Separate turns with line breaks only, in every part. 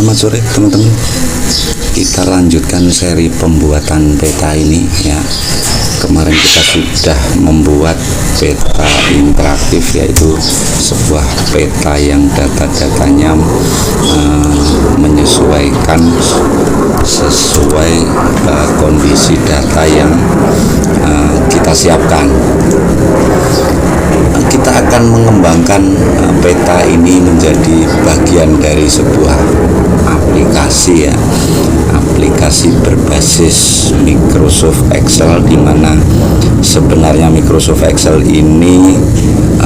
Selamat sore teman-teman. Kita lanjutkan seri pembuatan peta ini ya. Kemarin kita sudah membuat peta interaktif, yaitu sebuah peta yang data-datanya menyesuaikan sesuai kondisi data yang kita siapkan. Kita akan mengembangkan peta ini menjadi bagian dari sebuah aplikasi ya, aplikasi berbasis Microsoft Excel, di mana sebenarnya Microsoft Excel ini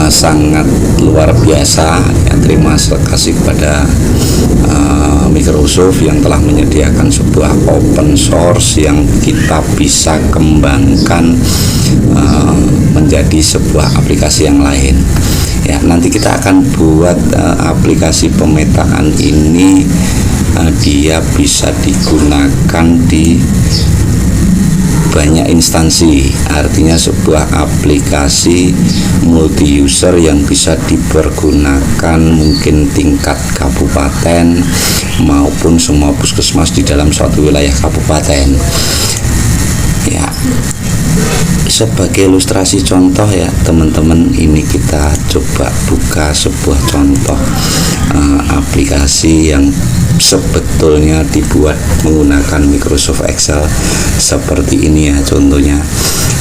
sangat luar biasa ya. Terima kasih kepada Microsoft yang telah menyediakan sebuah open source yang kita bisa kembangkan menjadi sebuah aplikasi yang lain ya. Nanti kita akan buat aplikasi pemetaan ini, dia bisa digunakan di banyak instansi, artinya sebuah aplikasi multi user yang bisa dipergunakan mungkin tingkat kabupaten maupun semua puskesmas di dalam suatu wilayah kabupaten ya. Sebagai ilustrasi contoh ya teman-teman, ini kita coba buka sebuah contoh aplikasi yang sebetulnya dibuat menggunakan Microsoft Excel seperti ini ya. Contohnya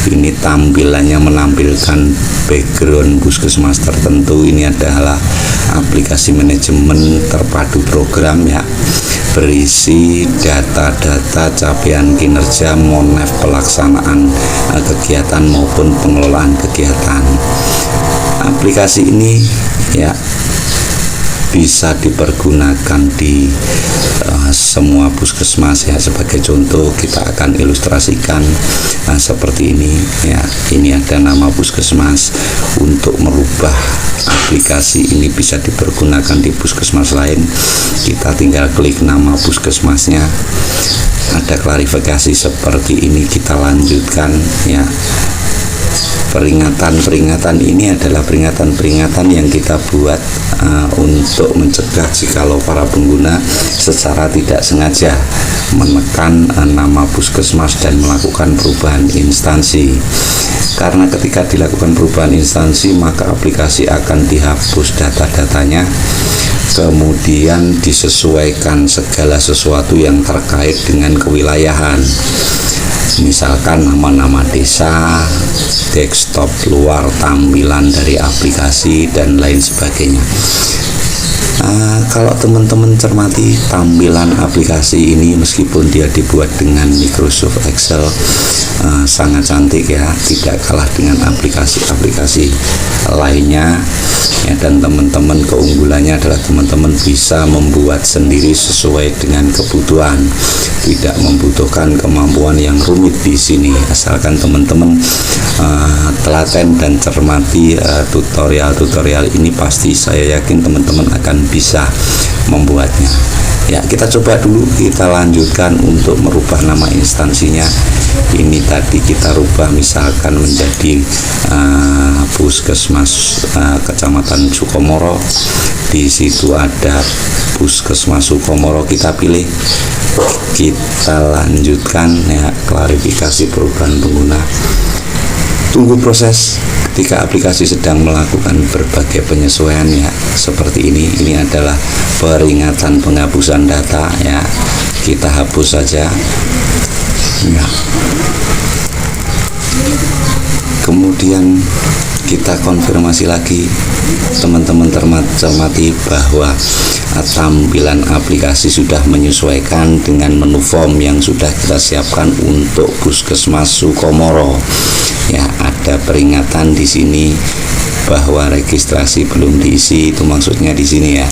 ini tampilannya menampilkan background puskesmas tertentu. Ini adalah aplikasi manajemen terpadu program ya, berisi data-data capaian kinerja, monef pelaksanaan kegiatan maupun pengelolaan kegiatan. Aplikasi ini ya bisa dipergunakan di semua puskesmas ya. Sebagai contoh kita akan ilustrasikan seperti ini ya. Ini ada nama puskesmas. Untuk merubah aplikasi ini bisa dipergunakan di puskesmas lain, kita tinggal klik nama puskesmasnya. Ada klarifikasi seperti ini, kita lanjutkan ya. Peringatan-peringatan ini adalah peringatan-peringatan yang kita buat untuk mencegah jikalau para pengguna secara tidak sengaja menekan nama puskesmas dan melakukan perubahan instansi. Karena ketika dilakukan perubahan instansi, maka aplikasi akan dihapus data-datanya, kemudian disesuaikan segala sesuatu yang terkait dengan kewilayahan. Misalkan nama-nama desa, desktop luar, tampilan dari aplikasi, dan lain sebagainya. Kalau teman-teman cermati tampilan aplikasi ini, meskipun dia dibuat dengan Microsoft Excel, sangat cantik ya, tidak kalah dengan aplikasi-aplikasi lainnya ya. Dan teman-teman, keunggulannya adalah teman-teman bisa membuat sendiri sesuai dengan kebutuhan, tidak membutuhkan kemampuan yang rumit di sini, asalkan teman-teman telaten dan cermati tutorial-tutorial ini. Pasti saya yakin teman-teman akan bisa membuatnya ya. Kita coba dulu, kita lanjutkan untuk merubah nama instansinya. Ini tadi kita rubah misalkan menjadi puskesmas kecamatan Sukomoro. Di situ ada puskesmas Sukomoro, kita pilih, kita lanjutkan ya. Klarifikasi perubahan pengguna, tunggu proses ketika aplikasi sedang melakukan berbagai penyesuaian ya, seperti ini. Ini adalah peringatan penghapusan data ya, kita hapus saja ya. Kemudian kita konfirmasi lagi, teman-teman cermati bahwa tampilan aplikasi sudah menyesuaikan dengan menu form yang sudah kita siapkan untuk puskesmas Sukomoro ya. Ada peringatan di sini bahwa registrasi belum diisi, itu maksudnya di sini ya,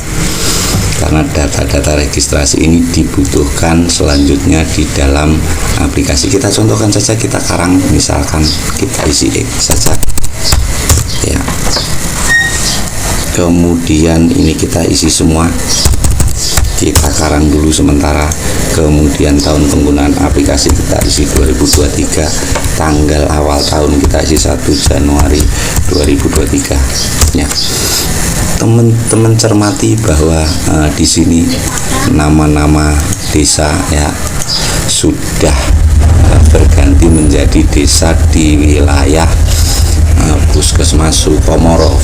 karena data-data registrasi ini dibutuhkan selanjutnya di dalam aplikasi. Kita contohkan saja, kita karang, misalkan kita isi X saja ya. Kemudian ini kita isi semua, kita karang dulu sementara. Kemudian tahun penggunaan aplikasi kita isi 2023, tanggal awal tahun kita isi 1 Januari 2023 ya. teman-teman cermati bahwa di sini nama-nama desa ya sudah berganti menjadi desa di wilayah Puskesmas Sukomoro,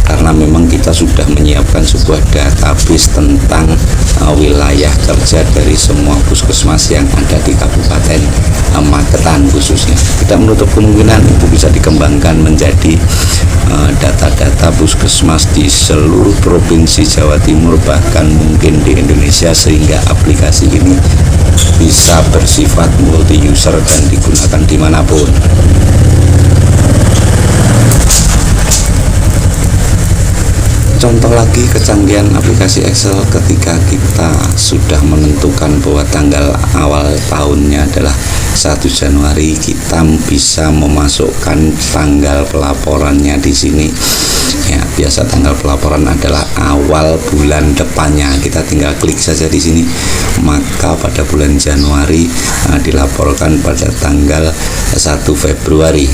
karena memang kita sudah menyiapkan sebuah database tentang wilayah kerja dari semua puskesmas yang ada di Kabupaten Magetan khususnya. Tidak menutup kemungkinan itu bisa dikembangkan menjadi data-data puskesmas di seluruh provinsi Jawa Timur, bahkan mungkin di Indonesia, sehingga aplikasi ini bisa bersifat multi user dan digunakan dimanapun. Contoh lagi kecanggihan aplikasi Excel ketika kita sudah menentukan bahwa tanggal awal tahunnya adalah 1 Januari, kita bisa memasukkan tanggal pelaporannya di sini. Ya, biasa tanggal pelaporan adalah awal bulan depannya. Kita tinggal klik saja di sini. Maka pada bulan Januari dilaporkan pada tanggal 1 Februari.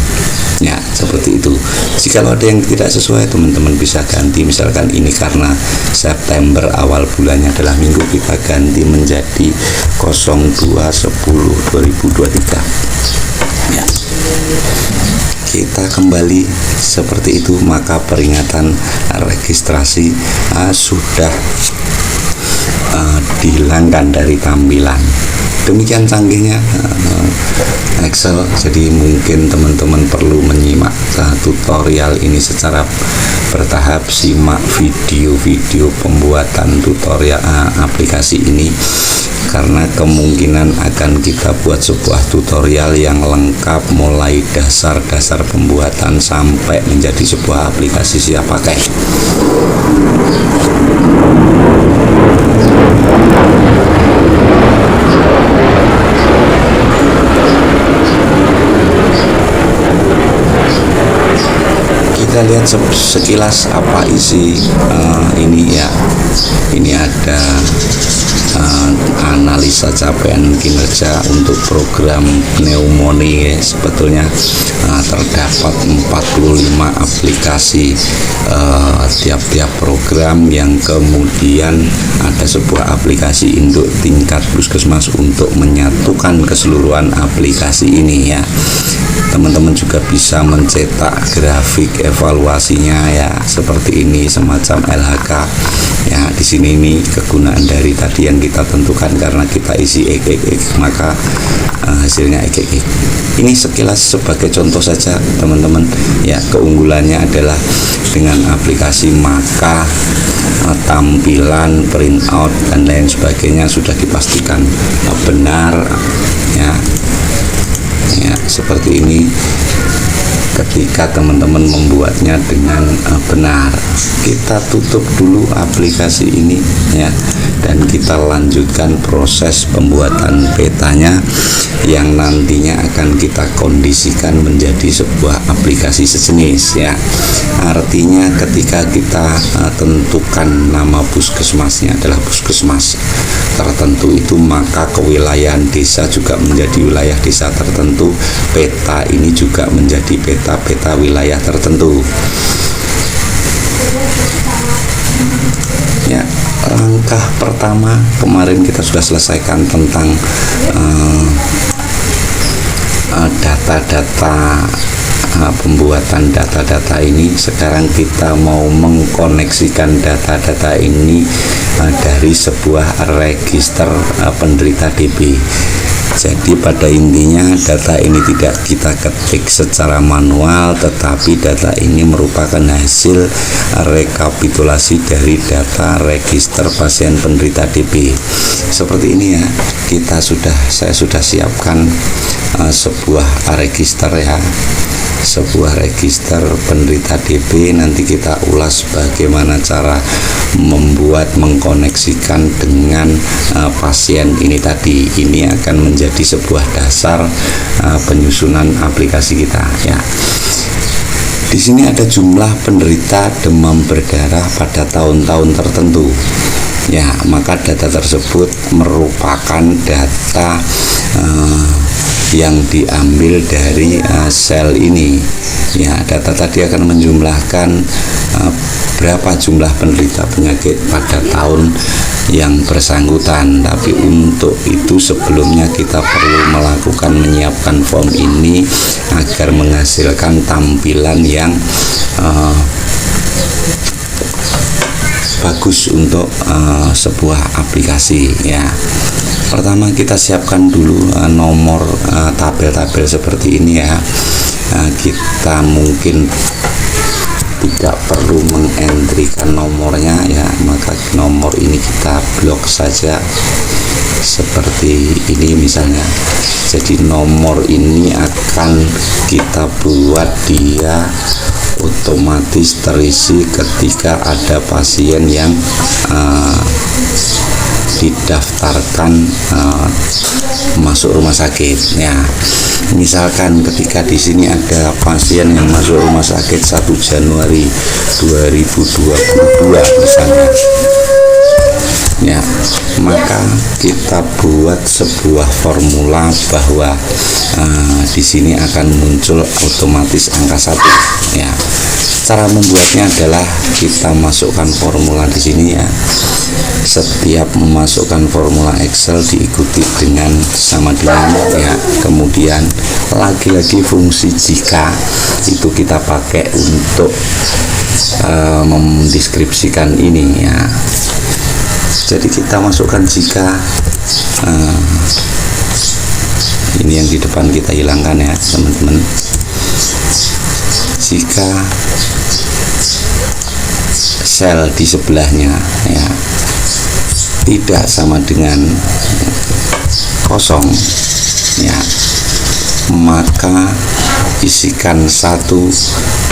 Ya, seperti itu. Jika ada yang tidak sesuai, teman-teman bisa ganti. Misalkan ini karena September awal bulannya adalah minggu, kita ganti menjadi 02/10/2023. Ya. Kita kembali seperti itu, maka peringatan registrasi sudah dihilangkan dari tampilan. Demikian canggihnya Excel. Jadi mungkin teman-teman perlu menyimak tutorial ini secara bertahap. Simak video-video pembuatan tutorial aplikasi ini, karena kemungkinan akan kita buat sebuah tutorial yang lengkap mulai dasar-dasar pembuatan sampai menjadi sebuah aplikasi siap pakai. Kita lihat sekilas apa isi ini ya. Ini ada analisa capaian kinerja untuk program pneumonia. Sebetulnya terdapat 45 aplikasi tiap-tiap program, yang kemudian ada sebuah aplikasi induk tingkat puskesmas untuk menyatukan keseluruhan aplikasi ini ya. Teman-teman juga bisa mencetak grafik evaluasinya ya, seperti ini, semacam LHK ya. Di sini ini kegunaan dari tadi yang kita tentukan, karena kita isi maka hasilnya ini sekilas sebagai contoh saja teman-teman ya. Keunggulannya adalah dengan aplikasi maka tampilan, print out dan lain sebagainya sudah dipastikan benar ya. Ya, seperti ini ketika teman-teman membuatnya dengan benar. Kita tutup dulu aplikasi ini ya, dan kita lanjutkan proses pembuatan petanya yang nantinya akan kita kondisikan menjadi sebuah aplikasi sejenis ya. Artinya ketika kita tentukan nama puskesmasnya adalah puskesmas tertentu itu, maka kewilayahan desa juga menjadi wilayah desa tertentu. Peta ini juga menjadi peta wilayah tertentu. Ya, langkah pertama kemarin kita sudah selesaikan tentang data-data, pembuatan data-data ini. Sekarang kita mau mengkoneksikan data-data ini dari sebuah register penderita DB. Jadi pada intinya data ini tidak kita ketik secara manual, tetapi data ini merupakan hasil rekapitulasi dari data register pasien penderita DB. Seperti ini ya, saya sudah siapkan sebuah register ya, sebuah register penderita DB. Nanti kita ulas bagaimana cara mengkoneksikan dengan pasien ini tadi. Ini akan menjadi sebuah dasar penyusunan aplikasi kita ya. Di sini ada jumlah penderita demam berdarah pada tahun-tahun tertentu ya, maka data tersebut merupakan data yang diambil dari sel ini ya. Data tadi akan menjumlahkan berapa jumlah penderita penyakit pada tahun yang bersangkutan. Tapi untuk itu sebelumnya kita perlu menyiapkan form ini agar menghasilkan tampilan yang bagus untuk sebuah aplikasi ya. Pertama kita siapkan dulu nomor tabel-tabel seperti ini ya. Kita mungkin tidak perlu mengentrikan nomornya ya, maka nomor ini kita blok saja seperti ini misalnya. Jadi nomor ini akan kita buat dia otomatis terisi ketika ada pasien yang didaftarkan masuk rumah sakit ya. Misalkan ketika di sini ada pasien yang masuk rumah sakit 1 Januari 2022 misalnya ya, maka kita buat sebuah formula bahwa di sini akan muncul otomatis angka 1 ya. Cara membuatnya adalah kita masukkan formula di sini ya. Setiap memasukkan formula Excel diikuti dengan sama dengan ya. Kemudian lagi-lagi fungsi jika itu kita pakai untuk mendeskripsikan ini ya. Jadi kita masukkan jika ini yang di depan kita hilangkan ya teman-teman. Jika sel di sebelahnya ya tidak sama dengan kosong ya, maka isikan 1,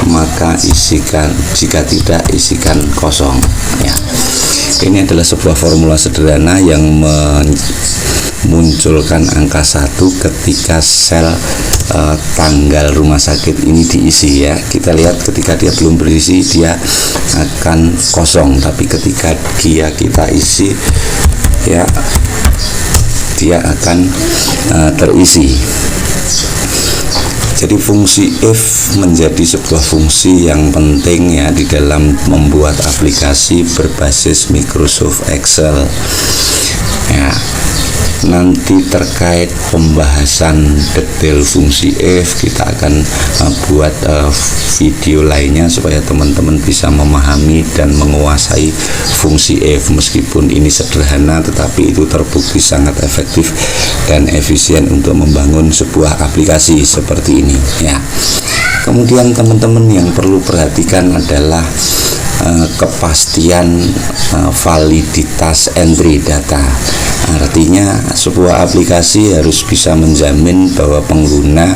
maka isikan, jika tidak isikan kosong ya. Ini adalah sebuah formula sederhana yang memunculkan angka 1 ketika sel tanggal rumah sakit ini diisi ya. Kita lihat ketika dia belum berisi dia akan kosong, tapi ketika kita isi ya dia akan terisi. Jadi fungsi if menjadi sebuah fungsi yang penting ya di dalam membuat aplikasi berbasis Microsoft Excel ya. Nanti terkait pembahasan detail fungsi if kita akan buat video lainnya supaya teman-teman bisa memahami dan menguasai fungsi if. Meskipun ini sederhana tetapi itu terbukti sangat efektif dan efisien untuk membangun sebuah aplikasi seperti ini ya. Kemudian teman-teman yang perlu perhatikan adalah kepastian validitas entry data. Artinya sebuah aplikasi harus bisa menjamin bahwa pengguna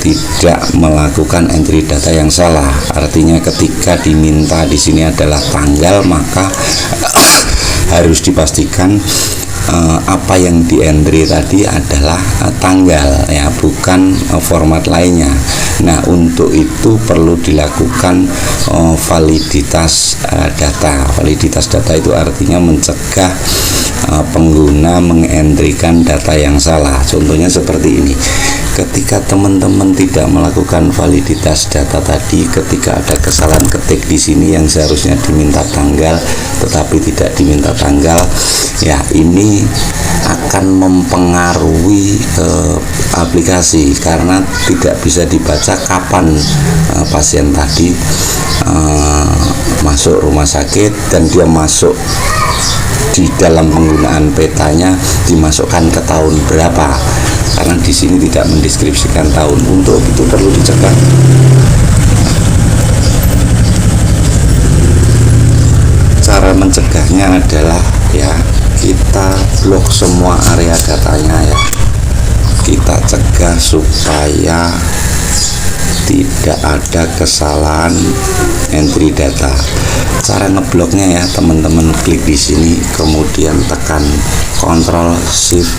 tidak melakukan entry data yang salah. Artinya ketika diminta di sini adalah tanggal, maka harus dipastikan apa yang di entry tadi adalah tanggal ya, bukan format lainnya. Nah, untuk itu perlu dilakukan validitas data. Validitas data itu artinya mencegah pengguna mengentrikan data yang salah. Contohnya seperti ini. Ketika teman-teman tidak melakukan validitas data tadi, ketika ada kesalahan ketik di sini yang seharusnya diminta tanggal tetapi tidak diminta tanggal, ya ini akan mempengaruhi aplikasi karena tidak bisa dibaca kapan pasien tadi masuk rumah sakit dan dia masuk di dalam penggunaan petanya dimasukkan ke tahun berapa, karena di sini tidak mendeskripsikan tahun. Untuk itu perlu dicegah. Cara mencegahnya adalah ya kita blok semua area datanya ya. Kita cegah supaya tidak ada kesalahan entry data. Cara ngebloknya ya teman-teman klik di sini, kemudian tekan Ctrl Shift,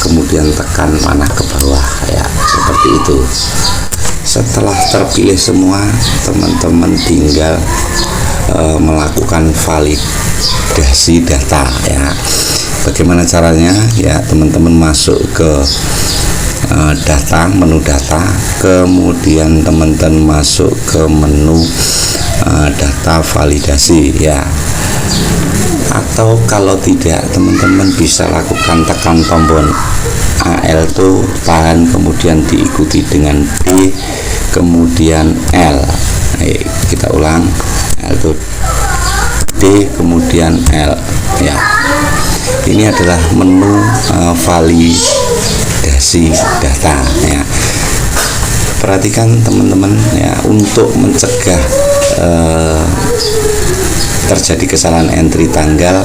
kemudian tekan panah ke bawah ya, seperti itu. Setelah terpilih semua, teman-teman tinggal melakukan validasi data ya. Bagaimana caranya ya, teman-teman masuk ke data, menu data, kemudian teman-teman masuk ke menu data validasi ya. Atau kalau tidak, teman-teman bisa lakukan tekan tombol AL itu tahan, kemudian diikuti dengan D, kemudian L. Kita ulang, L itu D, kemudian L ya. Ini adalah menu validasi data ya. Perhatikan teman-teman ya, untuk mencegah terjadi kesalahan entry tanggal,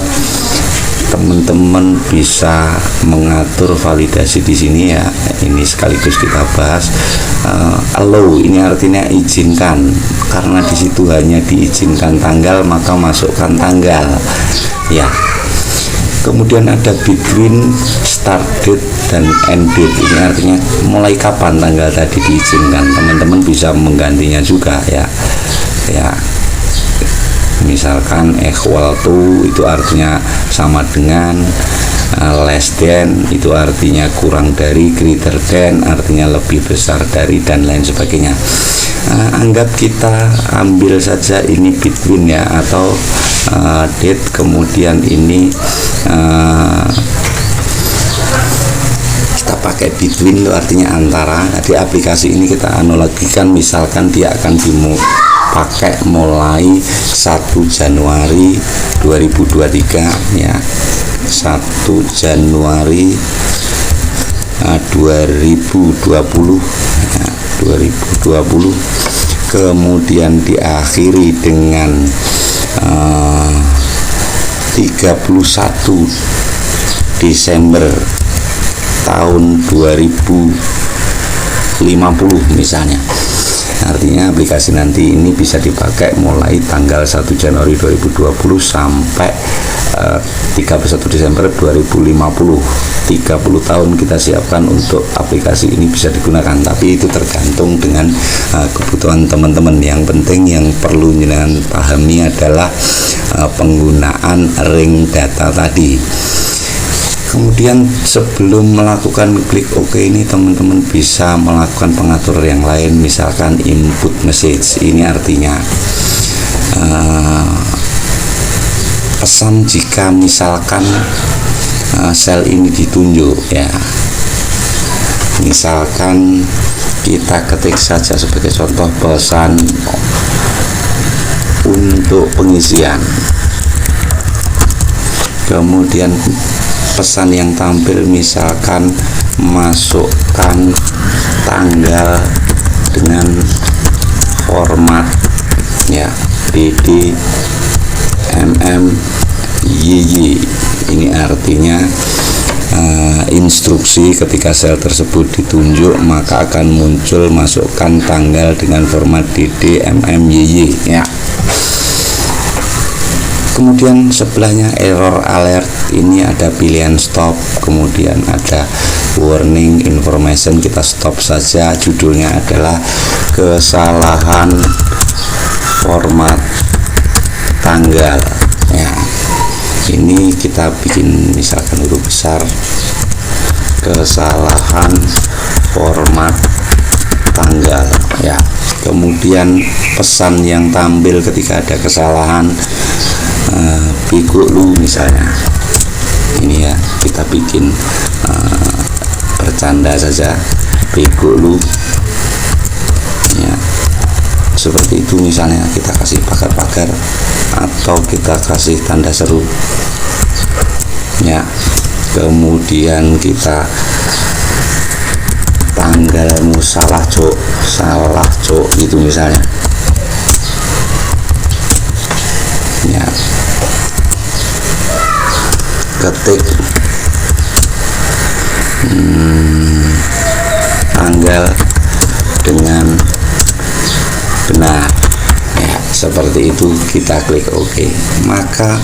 teman-teman bisa mengatur validasi di sini ya. Ini sekaligus kita bahas. Allow ini artinya izinkan, karena di situ hanya diizinkan tanggal, maka masukkan tanggal ya. Kemudian ada between start date dan end date, ini artinya mulai kapan tanggal tadi diizinkan. Teman-teman bisa menggantinya juga ya. Misalkan equal to itu artinya sama dengan, less than itu artinya kurang dari, greater than artinya lebih besar dari, dan lain sebagainya. Anggap kita ambil saja ini between ya, atau date, kemudian ini kita pakai between itu artinya antara. Di aplikasi ini kita analogikan, misalkan dia akan dipakai mulai 1 Januari 2023 ya, 1 Januari 2020 ya, 2020, kemudian diakhiri dengan 31 Desember tahun 2050 misalnya. Artinya aplikasi nanti ini bisa dipakai mulai tanggal 1 Januari 2020 sampai 31 Desember 2050. 30 tahun kita siapkan untuk aplikasi ini bisa digunakan, tapi itu tergantung dengan kebutuhan teman-teman. Yang penting yang perlu jangan pahami adalah penggunaan ring data tadi. Kemudian sebelum melakukan klik OK ini, teman-teman bisa melakukan pengatur yang lain, misalkan input message. Ini artinya pesan jika misalkan sel ini ditunjuk ya. Misalkan kita ketik saja sebagai contoh pesan untuk pengisian, kemudian pesan yang tampil misalkan masukkan tanggal dengan format ya BD MM YY. Ini artinya instruksi ketika sel tersebut ditunjuk maka akan muncul masukkan tanggal dengan format DD MM YY ya. Kemudian sebelahnya error alert, ini ada pilihan stop, kemudian ada warning information, kita stop saja. Judulnya adalah kesalahan format tanggal ya. Ini kita bikin misalkan huruf besar, kesalahan format tanggal ya. Kemudian pesan yang tampil ketika ada kesalahan, lu misalnya. Ini ya, kita bikin bercanda saja, lu ya, seperti itu misalnya. Kita kasih pagar-pagar atau kita kasih tanda seru ya. Kemudian kita tanggalmu salah cok gitu misalnya ya. Ketik tanggal dengan benar ya, seperti itu. Kita klik OK, maka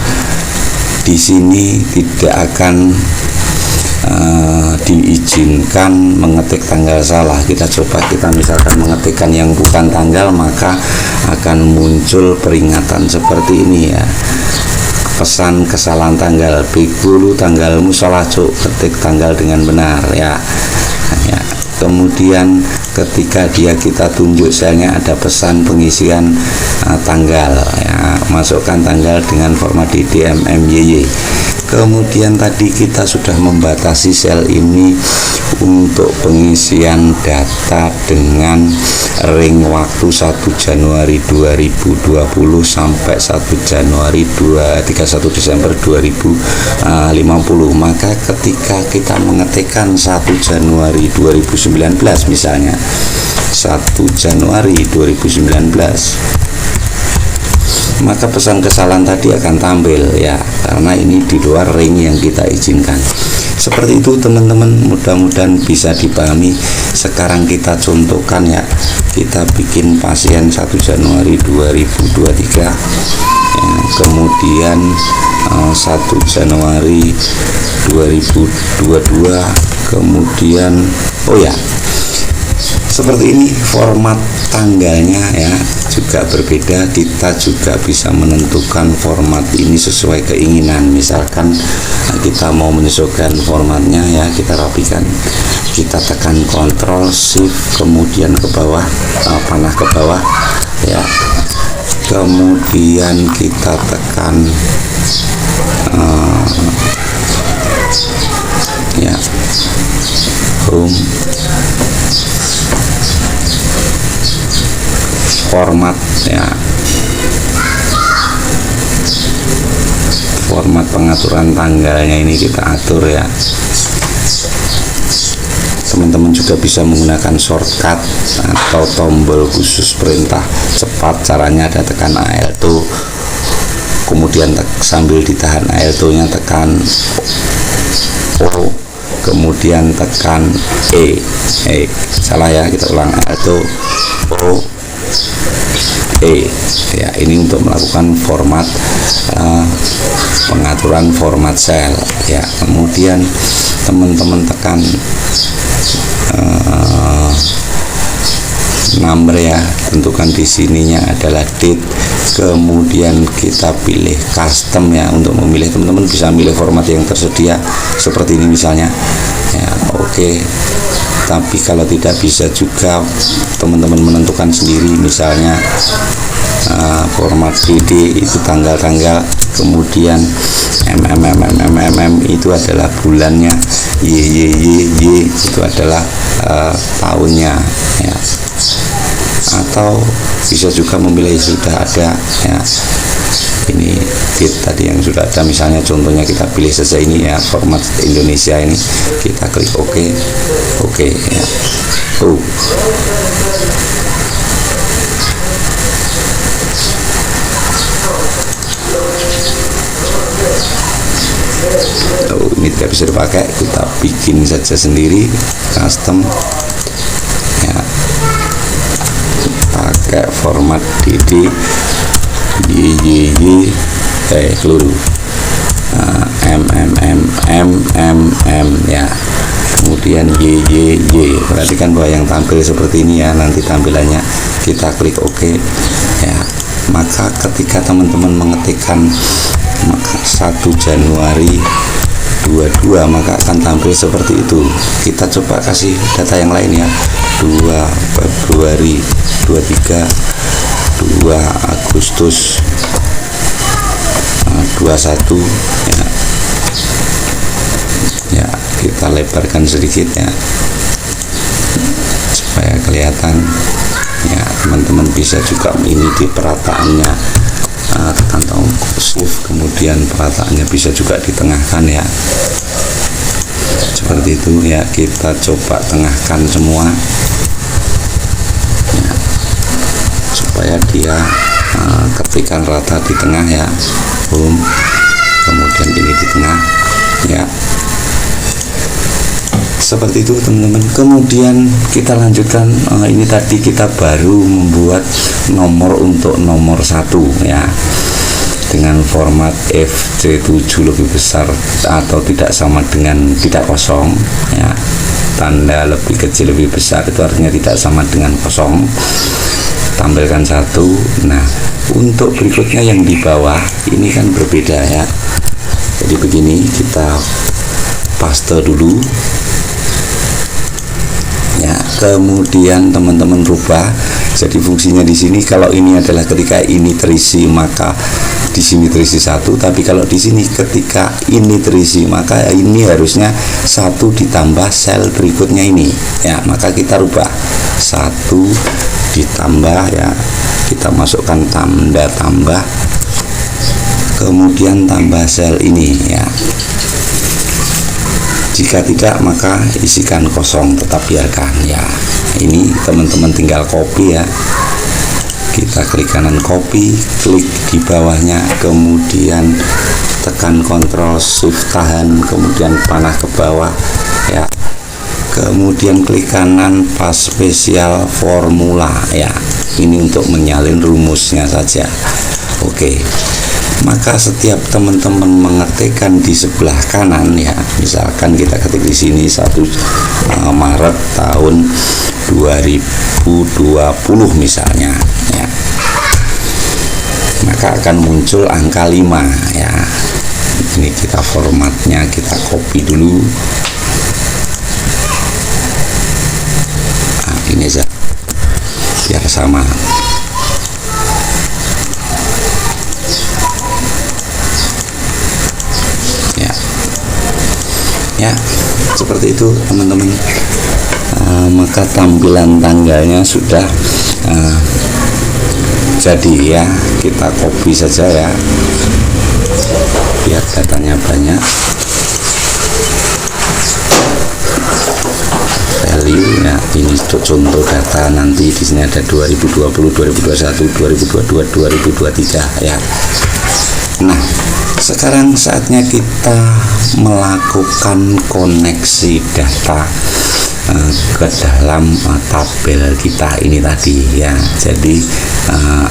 di sini tidak akan diizinkan mengetik tanggal salah. Kita coba, kita misalkan mengetikkan yang bukan tanggal, maka akan muncul peringatan seperti ini ya. Pesan kesalahan tanggal, lu tanggalmu salah cuk, ketik tanggal dengan benar ya. Kemudian ketika kita tunjuk selnya ada pesan pengisian tanggal ya, masukkan tanggal dengan format DDMMYY. Kemudian tadi kita sudah membatasi sel ini untuk pengisian data dengan ring waktu 1 Januari 2020 sampai 1 Januari 31 Desember 2050. Maka ketika kita mengetikkan 1 Januari 2019 misalnya 1 Januari 2019, maka pesan kesalahan tadi akan tampil ya, karena ini di luar ring yang kita izinkan. Seperti itu teman-teman, mudah-mudahan bisa dipahami. Sekarang kita contohkan ya, kita bikin pasien 1 Januari 2023 ya, kemudian 1 Januari 2022, kemudian seperti ini format tanggalnya ya, juga berbeda. Kita juga bisa menentukan format ini sesuai keinginan. Misalkan kita mau menyesuaikan formatnya ya, kita rapikan, kita tekan Ctrl Shift kemudian ke bawah, panah ke bawah ya, kemudian kita tekan home, format ya, format pengaturan tanggalnya ini kita atur ya. Teman-teman juga bisa menggunakan shortcut atau tombol khusus perintah cepat. Caranya ada tekan Alt, kemudian sambil ditahan Alt nya tekan O, kemudian tekan salah ya, kita ulang, Alt O ya, ini untuk melakukan format pengaturan format sel ya. Kemudian teman-teman tekan number ya, tentukan di sininya adalah date, kemudian kita pilih custom ya. Untuk memilih, teman-teman bisa milih format yang tersedia seperti ini misalnya ya. Tapi kalau tidak bisa juga teman-teman menentukan sendiri, misalnya format DD itu tanggal-tanggal, kemudian itu adalah bulannya, YYYY itu adalah tahunnya ya. Atau bisa juga memilih sudah ada ya, ini date tadi yang sudah ada, misalnya contohnya kita pilih saja ini ya, format Indonesia ini, kita klik OK ya. Ini tidak bisa dipakai, kita bikin saja sendiri custom ya, pakai format DD YYY keluru ya, kemudian YYY. Perhatikan bahwa yang tampil seperti ini ya, nanti tampilannya. Kita klik OK ya. Maka ketika teman-teman mengetikkan 1 Januari 22, maka akan tampil seperti itu. Kita coba kasih data yang lain ya, 2 Februari 23, 2 Agustus 21 ya, kita lebarkan sedikit ya supaya kelihatan ya. Teman-teman bisa juga ini di perataannya, tekan tombol shift, kemudian perataannya bisa juga ditengahkan ya, seperti itu ya. Kita coba tengahkan semua ya, supaya dia ketikan rata di tengah ya. Kemudian ini di tengah ya, seperti itu teman-teman. Kemudian kita lanjutkan, ini tadi kita baru membuat nomor untuk nomor 1 ya, dengan format FC7 lebih besar atau tidak sama dengan tidak kosong ya. Tanda lebih kecil lebih besar itu artinya tidak sama dengan kosong, tampilkan 1. Nah, untuk berikutnya yang di bawah ini kan berbeda ya. Jadi begini, kita paste dulu ya. Kemudian teman-teman rubah. Jadi fungsinya di sini kalau ini adalah ketika ini terisi maka di sini terisi 1, tapi kalau di sini ketika ini terisi maka ini harusnya 1 ditambah sel berikutnya ini ya, maka kita rubah 1 ditambah ya, kita masukkan tanda tambah kemudian tambah sel ini ya. Jika tidak maka isikan kosong, tetap biarkan ya. Ini teman-teman tinggal copy ya, kita klik kanan copy, klik di bawahnya, kemudian tekan Ctrl Shift tahan, kemudian panah ke bawah ya, kemudian klik kanan pas spesial formula ya. Ini untuk menyalin rumusnya saja. Oke, maka setiap teman-teman mengetikkan di sebelah kanan ya, misalkan kita ketik di sini 1 Maret tahun 2020 misalnya ya, maka akan muncul angka 5 ya. Ini kita formatnya, kita copy dulu. Nah, ini aja biar sama. Ya, seperti itu teman-teman. Maka tampilan tanggalnya sudah jadi ya. Kita copy saja ya, biar datanya banyak. Value ya, ini contoh data, nanti di sini ada 2020, 2021, 2022, 2023 ya. Nah, sekarang saatnya kita melakukan koneksi data ke dalam tabel kita ini tadi ya. Jadi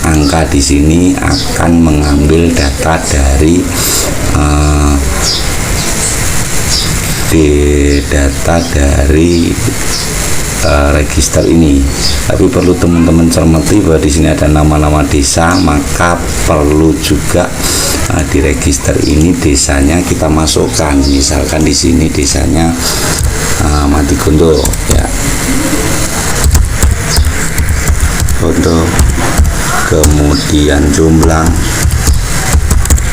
angka di sini akan mengambil data dari register ini. Tapi perlu teman-teman cermati bahwa di sini ada nama-nama desa, maka perlu juga di register ini desanya kita masukkan. Misalkan di sini desanya Matigondo ya, Gondo, kemudian Jomblang,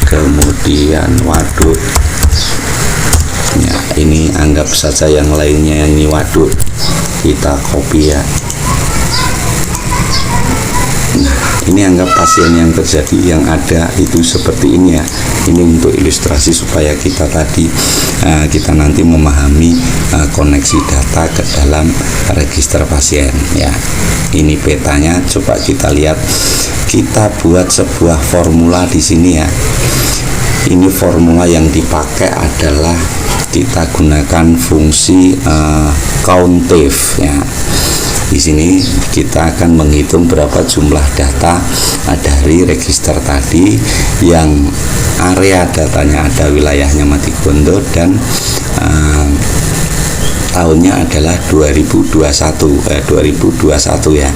kemudian Waduk ya. Ini anggap saja yang lainnya ini Waduk, kita copy ya. Nah, ini anggap pasien yang terjadi yang ada itu seperti ini ya. Ini untuk ilustrasi supaya kita tadi kita nanti memahami koneksi data ke dalam register pasien ya. Ini petanya, coba kita lihat. Kita buat sebuah formula di sini ya. Ini formula yang dipakai adalah kita gunakan fungsi COUNTIF ya. Di sini kita akan menghitung berapa jumlah data dari register tadi, yang area datanya ada wilayahnya Matigondo dan tahunnya adalah 2021 ya.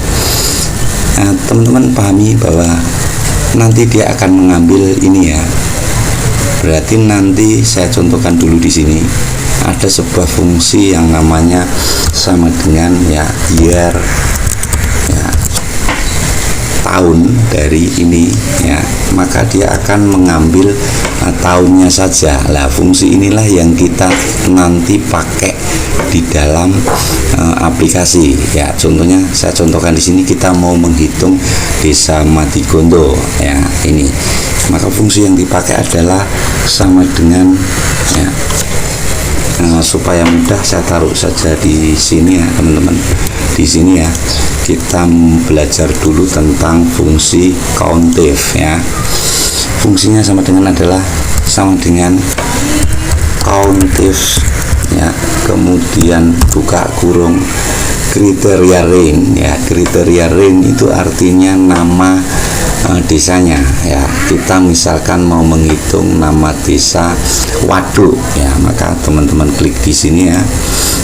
Teman-teman pahami bahwa nanti dia akan mengambil ini ya. Berarti nanti saya contohkan dulu di sini ada sebuah fungsi yang namanya sama dengan ya year ya, tahun dari ini ya, maka dia akan mengambil tahunnya saja. Lah fungsi inilah yang kita nanti pakai di dalam aplikasi ya. Contohnya saya contohkan di sini, kita mau menghitung desa Matigondo ya ini, maka fungsi yang dipakai adalah sama dengan ya. Supaya mudah saya taruh saja di sini ya teman-teman. Di sini ya kita belajar dulu tentang fungsi COUNTIF ya. Fungsinya sama dengan COUNTIF ya, kemudian buka kurung kriteria range ya. Kriteria range itu artinya nama desanya ya. Kita misalkan mau menghitung nama desa Waduk ya, maka teman-teman klik di sini ya.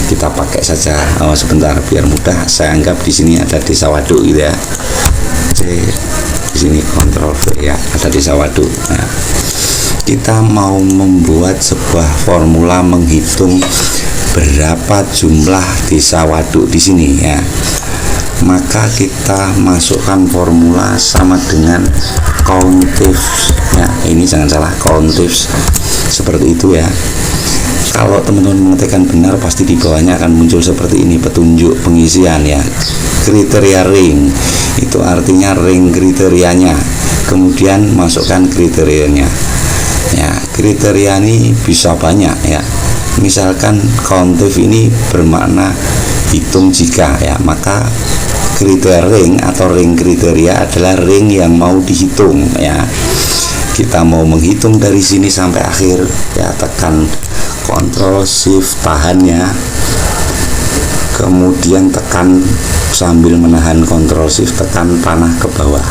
Kita pakai saja sebentar biar mudah. Saya anggap di sini ada desa Waduk gitu ya. Di sini Ctrl V ya, ada desa Waduk. Nah, kita mau membuat sebuah formula menghitung berapa jumlah desa waduk di sini ya. Maka kita masukkan formula sama dengan countifs ya. Ini jangan salah, countifs seperti itu ya. Kalau teman-teman mengetikkan benar, pasti di bawahnya akan muncul seperti ini, petunjuk pengisian ya. Kriteria ring itu artinya ring kriterianya, kemudian masukkan kriterianya ya. Kriteria ini bisa banyak ya. Misalkan countif ini bermakna hitung jika ya, maka kriteria ring atau ring kriteria adalah ring yang mau dihitung ya. Kita mau menghitung dari sini sampai akhir ya, tekan Ctrl Shift, tahan ya, kemudian tekan sambil menahan Ctrl Shift, tekan panah ke bawah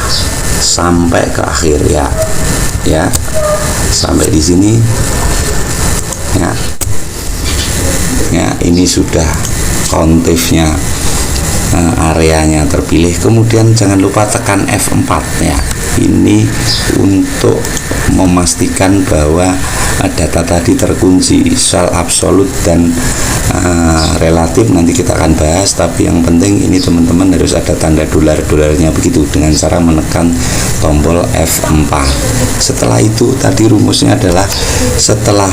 sampai ke akhir ya. Ya, sampai di sini ya. Ya, ini sudah countifnya, areanya terpilih. Kemudian jangan lupa tekan F4 ya. Ini untuk memastikan bahwa data tadi terkunci, soal absolut dan relatif nanti kita akan bahas, tapi yang penting ini teman-teman harus ada tanda dolar-dolarnya begitu, dengan cara menekan tombol F4. Setelah itu tadi rumusnya adalah setelah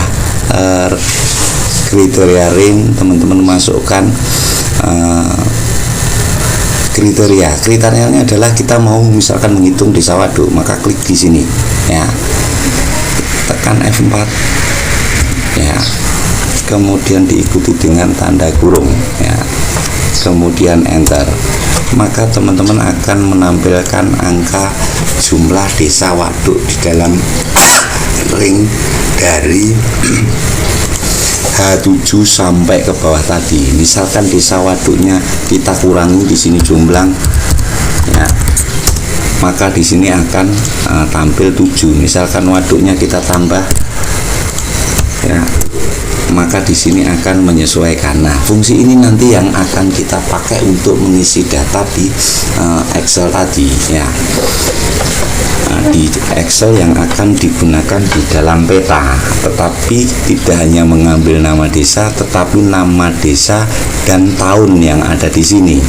kriteria ring, teman-teman masukkan kriterianya adalah kita mau misalkan menghitung desa waduk, maka klik di sini ya, tekan F4 ya, kemudian diikuti dengan tanda kurung ya, kemudian enter, maka teman-teman akan menampilkan angka jumlah desa waduk di dalam ring dari H7 sampai ke bawah tadi. Misalkan desa waduknya kita kurangi di sini jumlah ya, maka di sini akan tampil 7. Misalkan waduknya kita tambah ya, maka di sini akan menyesuaikan. Nah, fungsi ini nanti yang akan kita pakai untuk mengisi data di Excel tadi ya. Di Excel yang akan digunakan di dalam peta, tetapi tidak hanya mengambil nama desa, tetapi nama desa dan tahun yang ada di sini.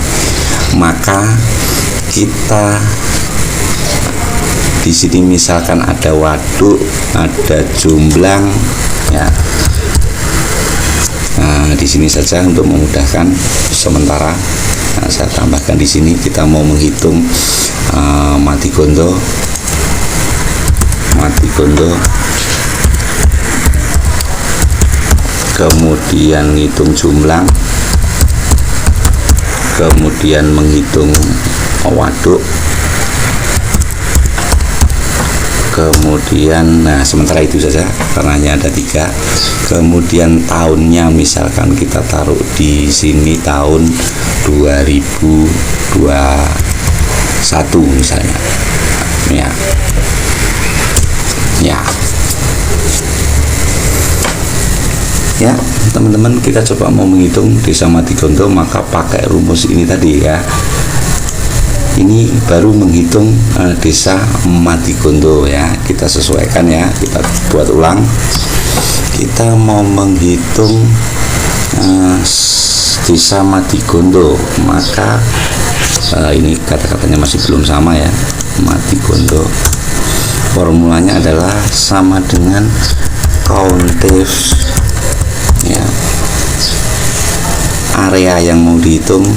Maka kita di sini misalkan ada waduk, ada jomblang ya. Nah, di sini saja untuk memudahkan sementara. Nah, saya tambahkan di sini kita mau menghitung Matigondo, kemudian menghitung jumlah, kemudian menghitung waduk, kemudian nah sementara itu saja karena hanya ada 3. Kemudian tahunnya misalkan kita taruh di sini tahun 2021 misalnya ya. Ya teman-teman, kita coba mau menghitung desa Matigondo, maka pakai rumus ini tadi ya. Ini baru menghitung desa Matigondo ya. Kita sesuaikan ya, kita buat ulang. Kita mau menghitung desa Matigondo, maka ini kata-katanya masih belum sama ya. Matigondo formulanya adalah sama dengan countifs ya. Area yang mau dihitung,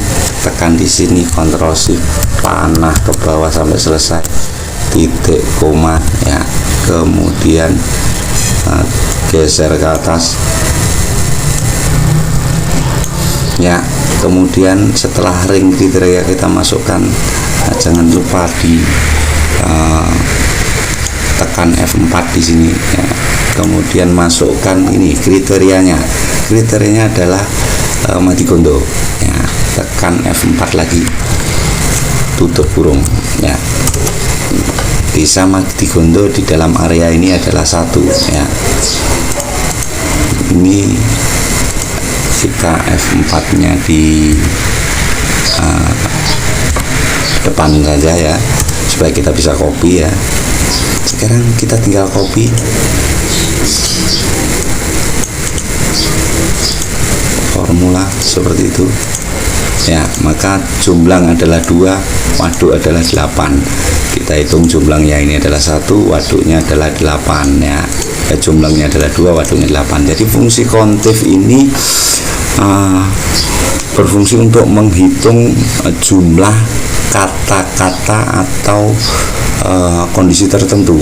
tekan di sini Ctrl Shift, panah ke bawah sampai selesai, titik koma ya, kemudian geser ke atas ya. Kemudian setelah ring kriteria kita masukkan, jangan lupa di tekan F4 di sini ya. Kemudian masukkan ini kriterianya adalah Matigondo ya, tekan F4 lagi, tutup kurung ya. Desa Matigondo di dalam area ini adalah 1 ya. Ini kita F4 nya di depan saja ya, supaya kita bisa copy ya. Sekarang kita tinggal copy formula seperti itu ya. Maka jumblang adalah 2, waduk adalah 8. Kita hitung jumlangnya ini adalah 1, waduknya adalah 8 ya. Jumlangnya adalah 2, waduknya 8. Jadi fungsi kontif ini berfungsi untuk menghitung jumlah kata-kata atau kondisi tertentu.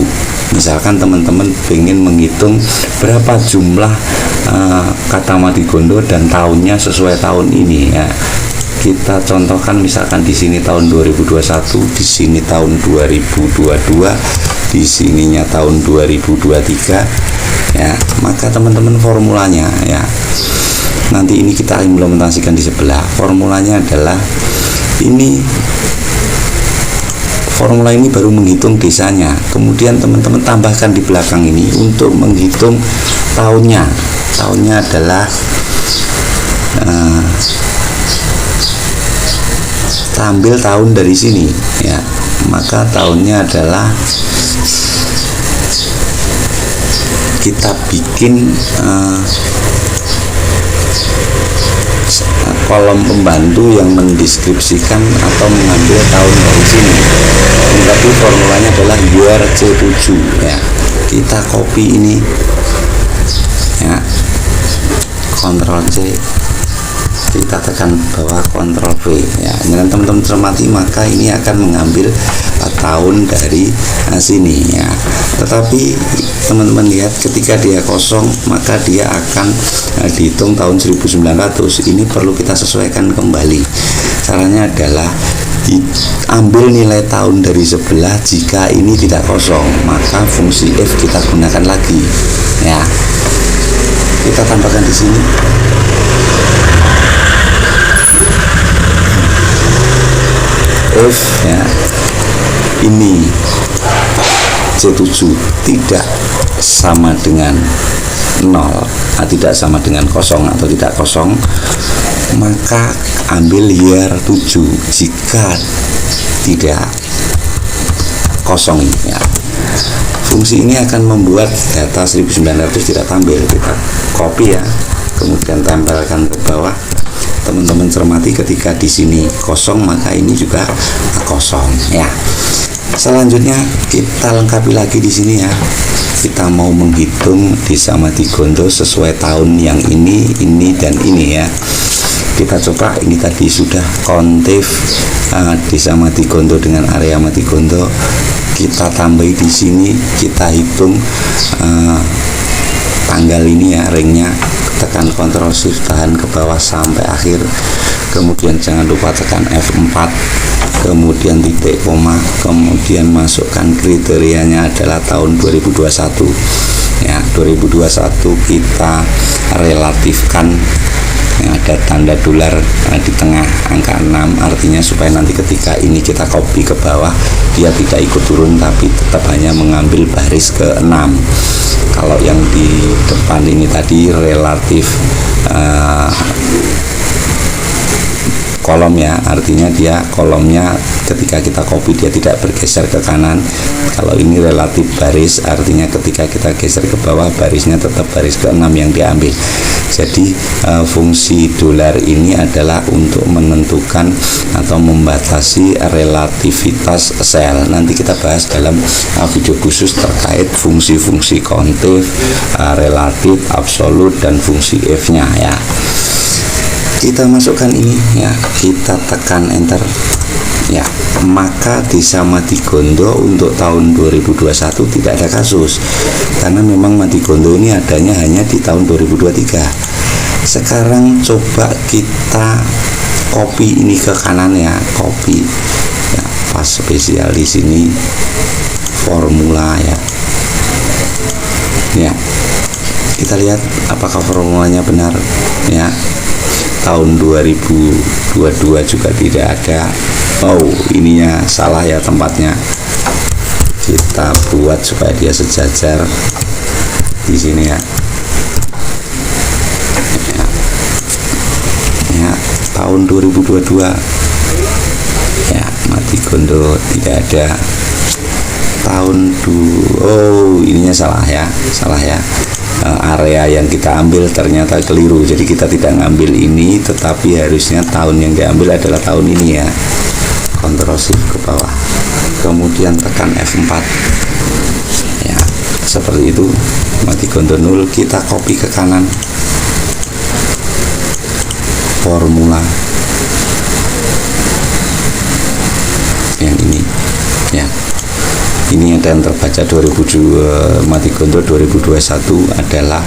Misalkan teman-teman ingin menghitung berapa jumlah kata Matigondo dan tahunnya sesuai tahun ini ya. Kita contohkan misalkan di sini tahun 2021, di sini tahun 2022, di sininya tahun 2023 ya. Maka teman-teman formulanya ya, nanti ini kita implementasikan di sebelah. Formulanya adalah ini, formula ini baru menghitung desanya, kemudian teman-teman tambahkan di belakang ini untuk menghitung tahunnya. Tahunnya adalah ambil tahun dari sini ya. Maka tahunnya adalah kita bikin kolom pembantu yang mendeskripsikan atau mengambil tahun dari sini. Tapi formulanya adalah year C7 ya. Kita copy ini ya, Ctrl C, kita tekan bawah Ctrl V ya. Dengan teman-teman cermati, maka ini akan mengambil tahun dari sini ya. Tetapi teman-teman lihat ketika dia kosong, maka dia akan dihitung tahun 1900. Ini perlu kita sesuaikan kembali. Caranya adalah ambil nilai tahun dari sebelah. Jika ini tidak kosong, maka fungsi if kita gunakan lagi ya. Kita tambahkan di sini. If ya, ini C7 tidak sama dengan 0, tidak sama dengan kosong atau tidak kosong, maka ambil year 7. Jika tidak kosong ya, fungsi ini akan membuat data 1900 tidak tampil. Kita copy ya, kemudian tempelkan ke bawah. Teman-teman cermati, ketika di sini kosong, maka ini juga kosong ya. Selanjutnya kita lengkapi lagi di sini ya. Kita mau menghitung desa Matigondo sesuai tahun yang ini dan ini ya. Kita coba, ini tadi sudah kontif desa Matigondo dengan area Matigondo. Kita tambahi di sini, kita hitung tanggal ini ya, ringnya. Tekan Ctrl Shift, tahan ke bawah sampai akhir, kemudian jangan lupa tekan F4, kemudian titik koma, kemudian masukkan kriterianya adalah tahun 2021 ya. 2021 kita relatifkan ya, ada tanda dolar di tengah angka 6, artinya supaya nanti ketika ini kita copy ke bawah, dia tidak ikut turun tapi tetap hanya mengambil baris ke 6. Kalau yang di depan ini tadi relatif kolom ya, artinya dia kolomnya ketika kita copy dia tidak bergeser ke kanan. Kalau ini relatif baris, artinya ketika kita geser ke bawah, barisnya tetap baris ke-6 yang diambil. Jadi fungsi dolar ini adalah untuk menentukan atau membatasi relativitas sel. Nanti kita bahas dalam video khusus terkait fungsi-fungsi kontif, relatif, absolut, dan fungsi if-nya ya. Kita masukkan ini ya, kita tekan enter ya. Maka desa Matigondo untuk tahun 2021 tidak ada kasus, karena memang Matigondo ini adanya hanya di tahun 2023. Sekarang coba kita copy ini ke kanan ya, copy ya, pas spesial di sini formula ya. Ya, kita lihat apakah formulanya benar ya. Tahun 2022 juga tidak ada. Oh, ininya salah ya tempatnya. Kita buat supaya dia sejajar di sini ya. Ya, tahun 2022 ya, Matigondo tidak ada. Tahun oh, ininya salah ya, salah ya. area yang kita ambil ternyata keliru, jadi kita tidak ngambil ini, tetapi harusnya tahun yang diambil adalah tahun ini ya. Ctrl Shift ke bawah, kemudian tekan F4 ya, seperti itu. Mati gondo 0, kita copy ke kanan formula yang ini ya. Ini ada yang terbaca 2002 mati gondo 2021 adalah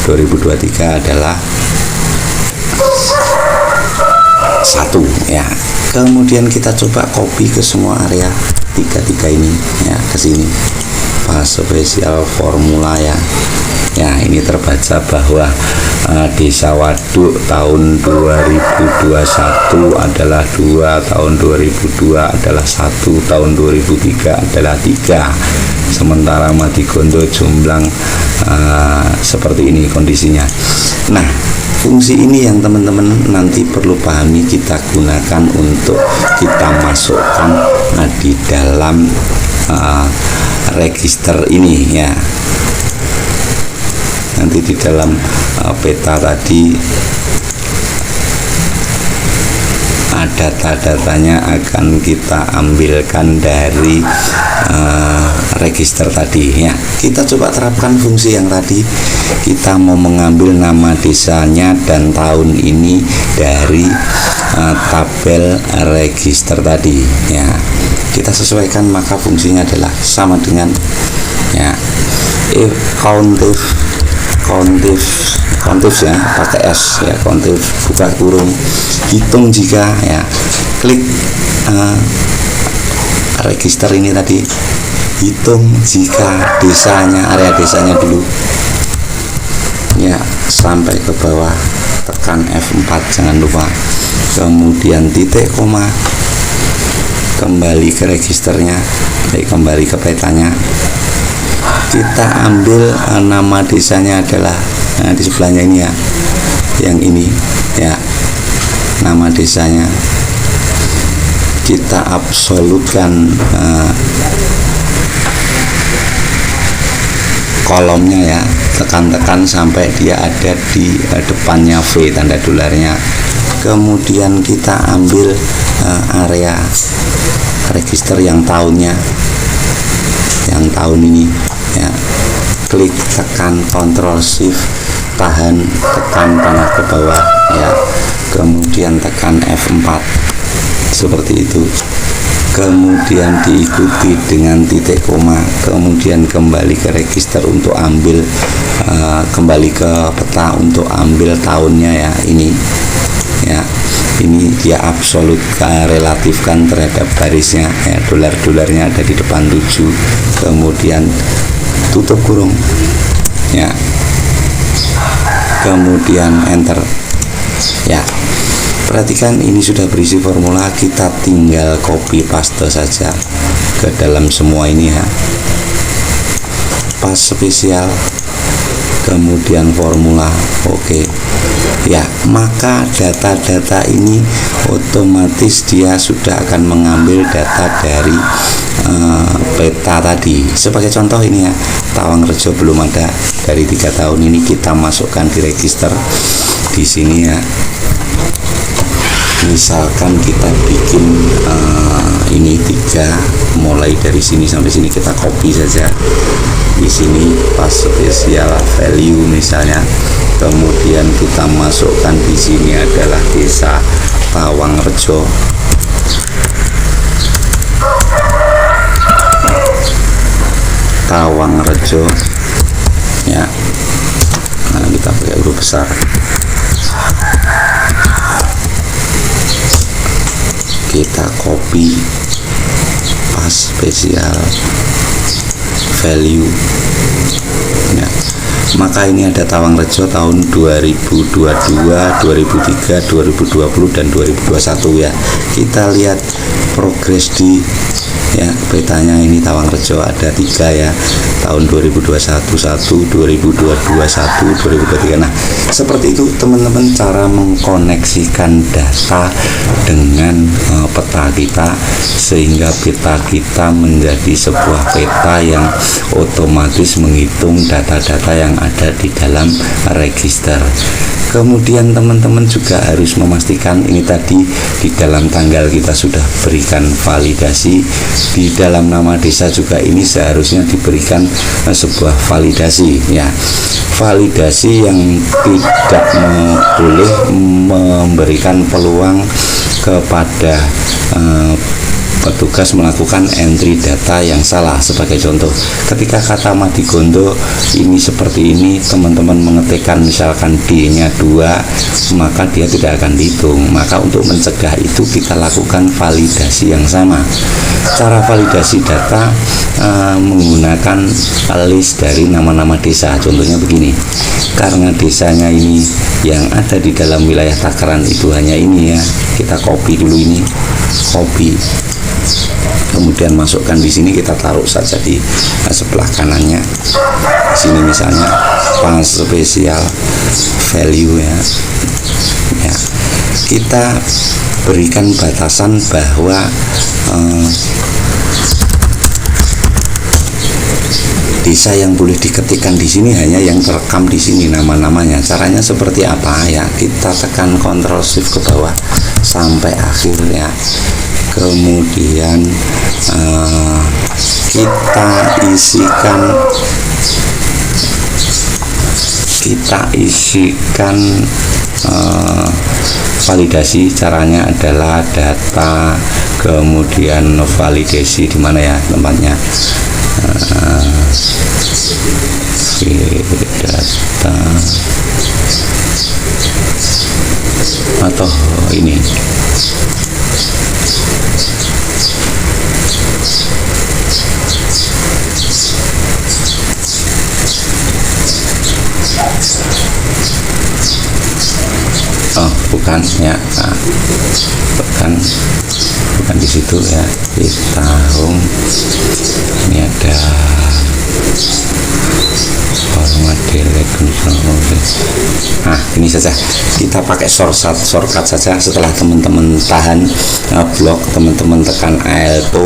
2023 adalah 1 ya. Kemudian kita coba copy ke semua area tiga ini ya, ke sini pas spesial formula ya. Ya, ini terbaca bahwa Desa Waduk tahun 2021 adalah 2, tahun 2002 adalah 1, tahun 2003 adalah 3. Sementara Mati Gondo Jomblang seperti ini kondisinya. Nah, fungsi ini yang teman-teman nanti perlu pahami, kita gunakan untuk kita masukkan di dalam register ini ya. Nanti di dalam peta tadi data-datanya akan kita ambilkan dari register tadi ya. Kita coba terapkan fungsi yang tadi. Kita mau mengambil nama desanya dan tahun ini dari tabel register tadi ya. Kita sesuaikan, maka fungsinya adalah sama dengan ya, if countif ya, pakai S ya, countif buka kurung, hitung jika ya, klik register ini tadi, hitung jika desanya, area desanya dulu ya, sampai ke bawah, tekan F4 jangan lupa, kemudian titik koma, kembali ke registernya, kembali ke petanya. Kita ambil nama desanya adalah di sebelahnya ini ya, yang ini ya, nama desanya. Kita absolutkan kolomnya ya, tekan-tekan sampai dia ada di depannya V, tanda dolarnya. Kemudian kita ambil area register yang tahunnya, yang tahun ini ya, klik, tekan Ctrl Shift, tahan, tekan panah ke bawah ya, kemudian tekan F4 seperti itu, kemudian diikuti dengan titik koma, kemudian kembali ke register untuk ambil kembali ke peta untuk ambil tahunnya ya, ini ya, ini dia absolut relatifkan terhadap barisnya ya, dolar-dolarnya ada di depan 7, kemudian tutup kurung ya, kemudian enter ya. Perhatikan ini sudah berisi formula, kita tinggal copy paste saja ke dalam semua ini ya, pas spesial, kemudian formula, oke ya. Maka data-data ini otomatis dia sudah akan mengambil data dari peta tadi. Sebagai contoh ini ya, Tawangrejo belum ada dari 3 tahun ini, kita masukkan di register di sini ya. Misalkan kita bikin ini 3, mulai dari sini sampai sini, kita copy saja di sini pas spesial value misalnya, kemudian kita masukkan di sini adalah Desa Tawangrejo. Tawangrejo ya. Nah, kita pakai huruf besar. Kita copy pas spesial value ya. Maka ini ada Tawangrejo tahun 2022, 2003, 2020 dan 2021 ya. Kita lihat progres di ya. Petanya ini Tawangrejo ada 3 ya, tahun 2021 1, 2022 1, 2023. Nah, seperti itu teman-teman cara mengkoneksikan data dengan peta kita, sehingga peta kita menjadi sebuah peta yang otomatis menghitung data-data yang ada di dalam register. Kemudian teman-teman juga harus memastikan ini tadi di dalam tanggal kita sudah berikan validasi, di dalam nama desa juga ini seharusnya diberikan sebuah validasi ya. Validasi yang tidak boleh memberikan peluang kepada petugas melakukan entry data yang salah. Sebagai contoh, ketika kata Madigondo ini seperti ini, teman-teman mengetikkan misalkan D-nya 2, maka dia tidak akan dihitung. Maka untuk mencegah itu kita lakukan validasi yang sama. Cara validasi data menggunakan list dari nama-nama desa. Contohnya begini, karena desanya ini yang ada di dalam wilayah takaran itu hanya ini ya, kita copy dulu ini, copy, kemudian masukkan di sini, kita taruh saja di sebelah kanannya. Di sini misalnya pas spesial value ya. Ya, kita berikan batasan bahwa desa yang boleh diketikkan di sini hanya yang terekam di sini nama-namanya. Caranya seperti apa ya? Kita tekan Ctrl Shift ke bawah sampai akhir ya. Kemudian kita isikan validasi. Caranya adalah data, kemudian validasi di mana ya tempatnya, data atau ini bukan ya, bukan di situ ya, di tahun ini ada ini saja kita pakai shortcut saja. Setelah teman-teman tahan blok, teman-teman tekan Alt,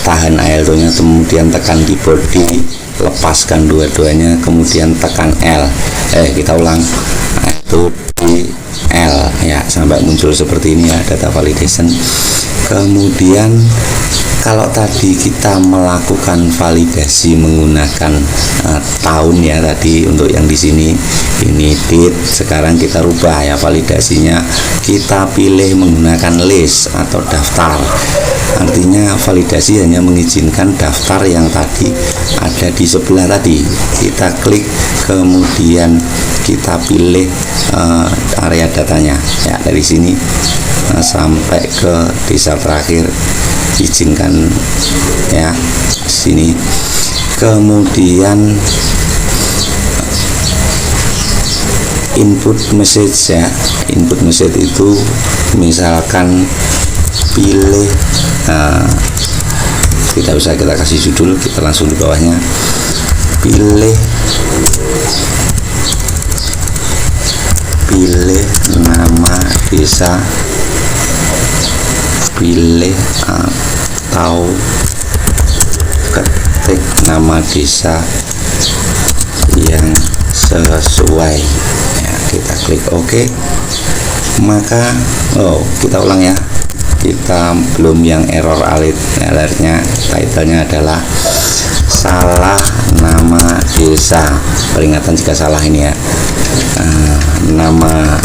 tahan Alt nya, kemudian tekan di body, lepaskan dua-duanya, kemudian tekan L, kita ulang, itu di L ya, sampai muncul seperti ini ya, data validation. Kemudian kalau tadi kita melakukan validasi menggunakan tahun ya, tadi untuk yang di sini ini date, sekarang kita rubah ya validasinya, kita pilih menggunakan list atau daftar. Artinya validasi hanya mengizinkan daftar yang tadi ada di sebelah tadi. Kita klik, kemudian kita pilih area datanya ya, dari sini sampai ke desa terakhir izinkan ya sini. Kemudian input message ya, input message itu misalkan pilih, tidak usah kita kasih judul, kita langsung di bawahnya pilih nama desa, pilih atau ketik nama desa yang sesuai ya, kita klik OK. Maka kita ulang ya, kita belum yang error alertnya, titlenya adalah salah nama desa, peringatan jika salah ini ya. Nama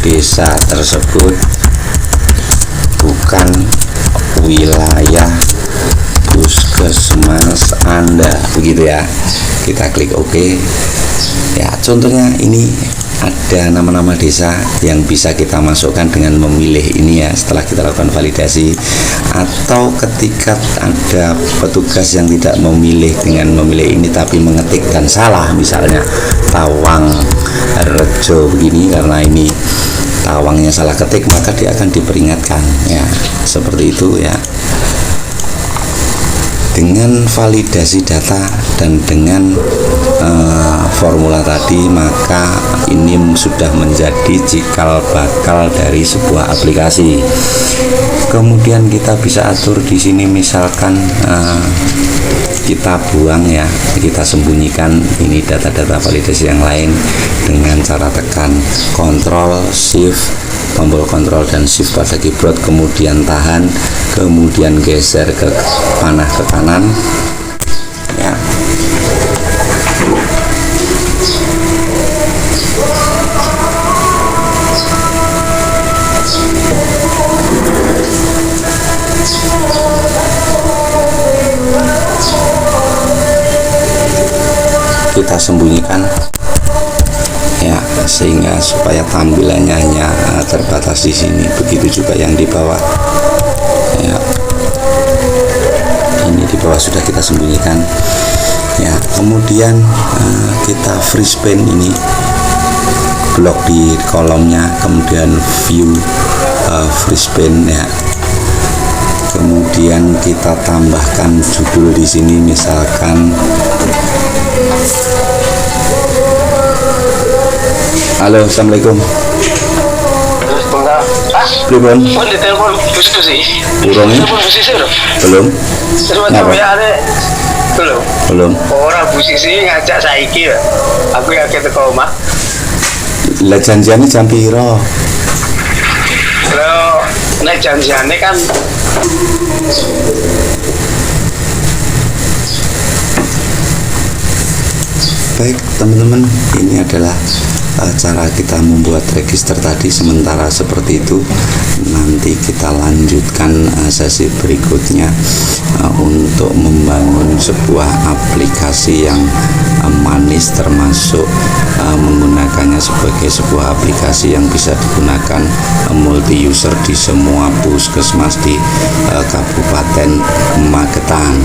desa tersebut bukan wilayah puskesmas Anda, begitu ya. Kita klik OK ya. Contohnya ini ada nama-nama desa yang bisa kita masukkan dengan memilih ini ya, setelah kita lakukan validasi. Atau ketika ada petugas yang tidak memilih dengan memilih ini tapi mengetik dan salah, misalnya Tawangrejo begini, karena ini Tawangnya salah ketik, maka dia akan diperingatkan ya, seperti itu ya. dengan validasi data dan dengan formula tadi, maka ini sudah menjadi cikal bakal dari sebuah aplikasi. Kemudian kita bisa atur di sini, misalkan kita buang ya, kita sembunyikan ini data-data validasi yang lain dengan cara tekan Ctrl Shift, tombol Ctrl dan Shift pada keyboard, kemudian tahan, kemudian geser ke panah ke kanan ya. Kita sembunyikan ya, sehingga supaya tampilannya hanya terbatas di sini. Begitu juga yang di bawah ya, ini di bawah sudah kita sembunyikan ya. Kemudian kita freeze pane, ini blok di kolomnya, kemudian view freeze pane ya. Kemudian kita tambahkan judul di sini, misalkan halo, assalamualaikum. Belum.
Ditelepon sih.
Belum. Belum.
Orang Bu Sisi ngajak saiki ya. Aku ya keteko omah.
Lah janjiane jam piro?
Kalau nek janjiane kan
baik teman-teman, ini adalah cara kita membuat register tadi sementara seperti itu. Nanti kita lanjutkan sesi berikutnya untuk membangun sebuah aplikasi yang manis, termasuk menggunakannya sebagai sebuah aplikasi yang bisa digunakan multi user di semua puskesmas di Kabupaten Magetan.